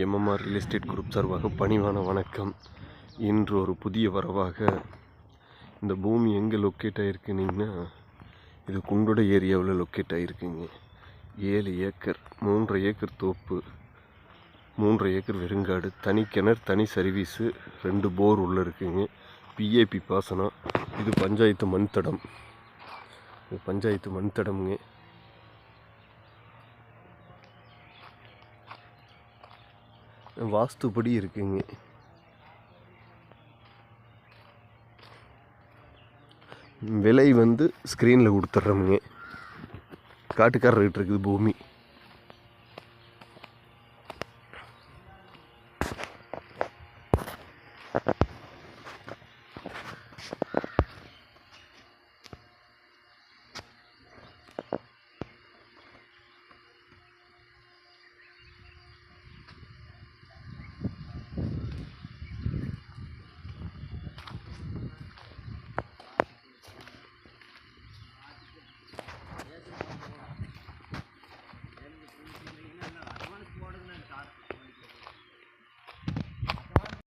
MMR real estate group சார்பாக பணிவான வணக்கம். இன்று ஒரு புதிய வரவாக இந்த பூமி எங்கே லொக்கேட் ஆகிருக்குனிங்கன்னா, இது குண்டோட ஏரியாவில் லொக்கேட் ஆகிருக்குங்க. 7 ஏக்கர், 3.5 ஏக்கர் தோப்பு, 3.5 ஏக்கர் வெறுங்காடு, தனி கிணறு, தனி சர்வீஸு, 2 போர் உள்ளே இருக்குங்க. பிஏபி பாசனம். இது பஞ்சாயத்து மண் தடம். இது பஞ்சாயத்து மண் தடம்ங்க. வாஸ்துப்படி இருக்குங்க. விலை ஸ்க்ரீனில் கொடுத்துட்றோமுங்க. காட்டுக்காரர்கிட்ட இருக்குது பூமி.